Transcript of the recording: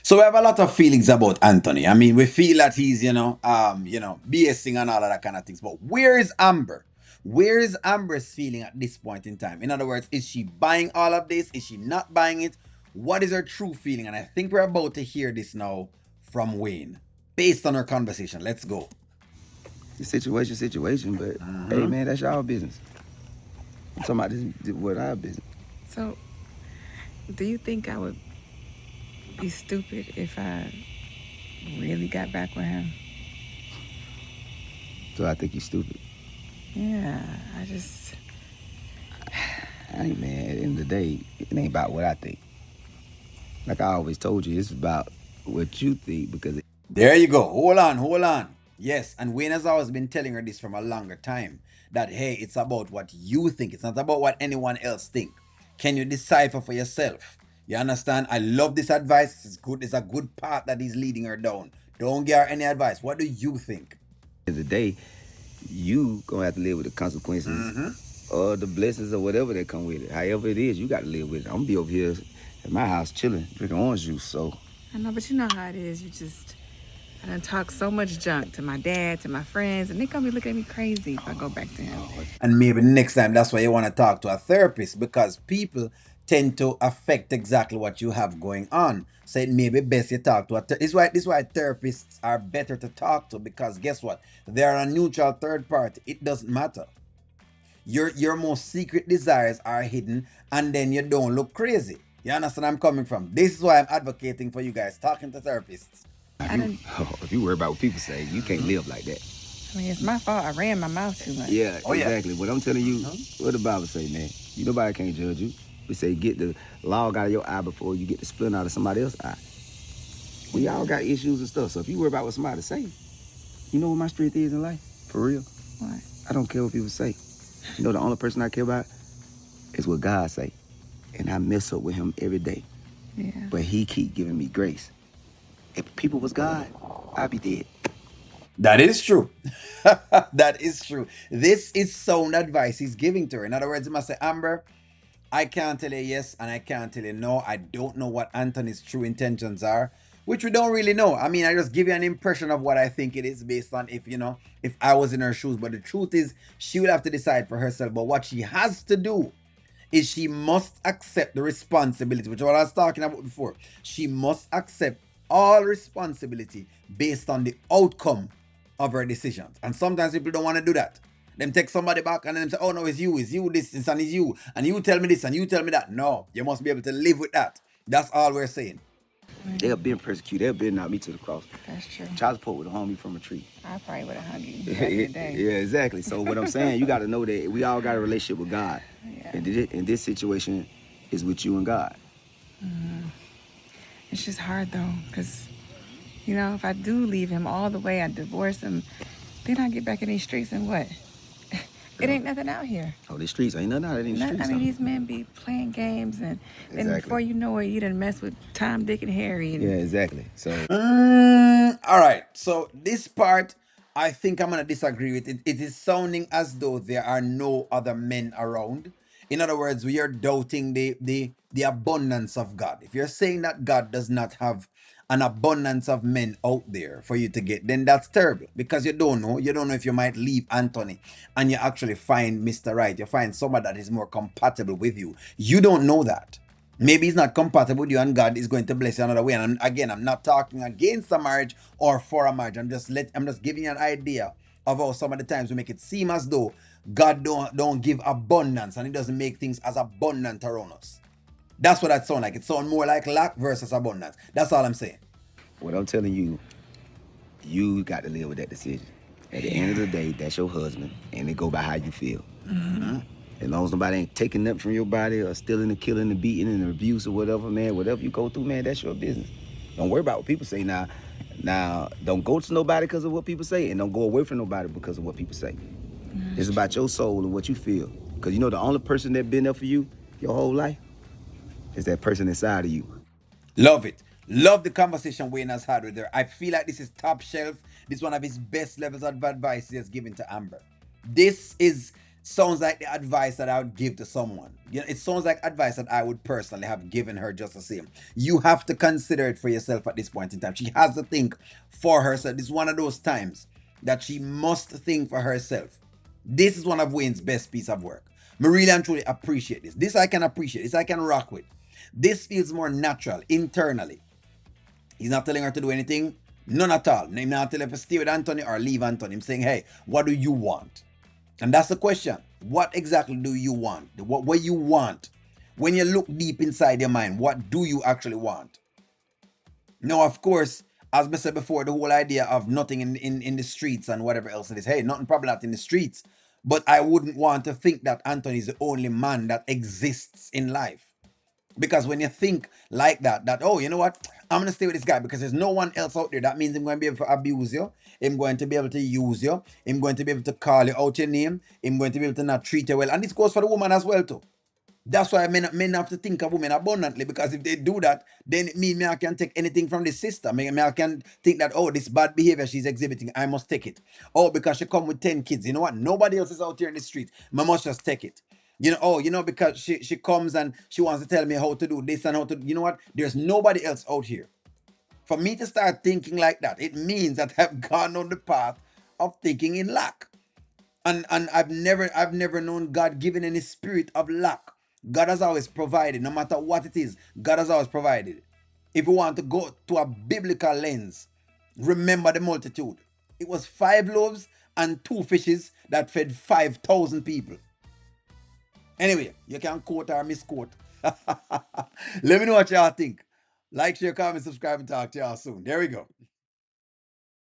So we have a lot of feelings about Anthony. I mean, we feel that he's, BSing and all of that kind of things. But where is Amber? Where is Amber's feeling at this point in time? In other words, is she buying all of this? Is she not buying it? What is her true feeling? And I think we're about to hear this now from Wayne, based on our conversation. Let's go. The situation, but hey, man, that's y'all business. I'm talking about this what our business. So, do you think I would be stupid if I really got back with him? So I think you stupid. Yeah, I just. Hey, man, at the end of the day, it ain't about what I think. Like I always told you, it's about what you think because There you go. Hold on, hold on. Yes, and Wayne has always been telling her this from a longer time. That hey, it's about what you think. It's not about what anyone else think. Can you decipher for yourself? You understand? I love this advice. It's good. It's a good path that he's leading her down. Don't give her any advice. What do you think? at the end of the day, you gonna have to live with the consequences or the blessings or whatever that come with it. However it is, you got to live with it. I'm gonna be over here at my house chilling, drinking orange juice. So I know, but you know how it is. I done talk so much junk to my dad, to my friends, and they gonna be looking at me crazy if I go back to him. And maybe next time that's why you want to talk to a therapist because people tend to affect exactly what you have going on. So it may be best you talk to a this is why therapists are better to talk to because guess what? They're a neutral third party. It doesn't matter. Your most secret desires are hidden and then you don't look crazy. You understand where I'm coming from? This is why I'm advocating for you guys talking to therapists. if I you didn't. if you worry about what people say, you can't live like that. I mean, it's my fault. I ran my mouth too much. Yeah, Oh yeah. exactly. What I'm telling you, what the Bible say, man. You nobody can't judge you. We say get the log out of your eye before you get the splint out of somebody else's eye. We all got issues and stuff. So if you worry about what somebody say, you know what my strength is in life? For real. What? I don't care what people say. You know the only person I care about is what God say. And I mess up with him every day. Yeah. But he keep giving me grace. If people was God, I'd be dead. That is true. That is true. This is sound advice he's giving to her. In other words, he must say, Amber, I can't tell you yes and I can't tell you no. I don't know what Anthony's true intentions are, which we don't really know. I mean, I just give you an impression of what I think it is based on if I was in her shoes. But the truth is, she will have to decide for herself. But what she has to do is she must accept the responsibility, which is what I was talking about before. She must accept all responsibility based on the outcome of her decisions. And sometimes people don't want to do that. Them take somebody back and then say, oh no, it's you, this, and it's you. And you tell me this and you tell me that. No, you must be able to live with that. That's all we're saying. They have been persecuted. They have been knocked me to the cross. That's true. Child support would have hung me from a tree. I probably would have hugged you back in the day. Yeah, exactly. So what I'm saying, you got to know that we all got a relationship with God. Yeah. And this situation is with you and God. It's just hard though, because, if I do leave him all the way, I divorce him, then I get back in these streets and what? It ain't nothing out here. Oh, the streets ain't nothing out in the streets. I mean, these men be playing games, and then Exactly. before you know it, you done mess with Tom, Dick, and Harry. And Yeah, exactly. So All right. So this part, I think I'm gonna disagree with it. It is sounding as though there are no other men around. In other words, we are doubting the abundance of God. If you're saying that God does not have an abundance of men out there for you to get, then that's terrible because you don't know. You don't know if you might leave Anthony and you actually find Mr. Right. You find somebody that is more compatible with you. You don't know that. Maybe he's not compatible with you and God is going to bless you another way. And again, I'm not talking against a marriage or for a marriage. I'm just giving you an idea of how some of the times we make it seem as though God don't give abundance and he doesn't make things as abundant around us. That's what that sound like. It sounds more like lack versus abundance. That's all I'm saying. what I'm telling you, you got to live with that decision. At the end of the day, that's your husband, and it go by how you feel. As long as nobody ain't taking nothing from your body or stealing and killing and beating and abuse or whatever, man, whatever you go through, man, that's your business. Don't worry about what people say now. Now, don't go to nobody because of what people say, and don't go away from nobody because of what people say. It's about your soul and what you feel. Because the only person that been there for you your whole life is that person inside of you. Love it. Love the conversation Wayne has had with her. I feel like this is top shelf. This is one of his best levels of advice he has given to Amber. This is sounds like the advice that I would give to someone. You know, it sounds like advice that I would personally have given her just the same. You have to consider it for yourself at this point in time. She has to think for herself. This is one of those times that she must think for herself. This is one of Wayne's best piece of work. I really and truly appreciate this. This I can appreciate. This I can rock with. This feels more natural internally. He's not telling her to do anything. None at all. He's not telling her to stay with Anthony or leave Anthony. I'm saying, hey, what do you want? And that's the question. What exactly do you want? What you want? When you look deep inside your mind, what do you actually want? Now, of course, as I said before, the whole idea of nothing in the streets and whatever else it is. Hey, nothing probably not in the streets. But I wouldn't want to think that Anthony is the only man that exists in life. Because when you think like that, oh, you know what? I'm gonna stay with this guy because there's no one else out there. That means I'm going to be able to abuse you. I'm going to be able to use you. I'm going to be able to call you out your name. I'm going to be able to not treat you well. And this goes for the woman as well too. That's why men have to think of women abundantly, because if they do that, then it means me I can take anything from this sister. Me I can think that, oh, this bad behavior she's exhibiting, I must take it. Oh, because she come with 10 kids. You know what? Nobody else is out here in the street. I must just take it. You know, oh, you know, because she comes and she wants to tell me how to do this and how to, you know what? There's nobody else out here. For me to start thinking like that, it means that I've gone on the path of thinking in lack. And I've never known God giving any spirit of lack. God has always provided, no matter what it is. God has always provided. If we want to go to a biblical lens, remember the multitude. It was 5 loaves and 2 fishes that fed 5,000 people. Anyway, you can quote or misquote. Let me know what y'all think. Like, share, comment, subscribe, and talk to y'all soon. There we go.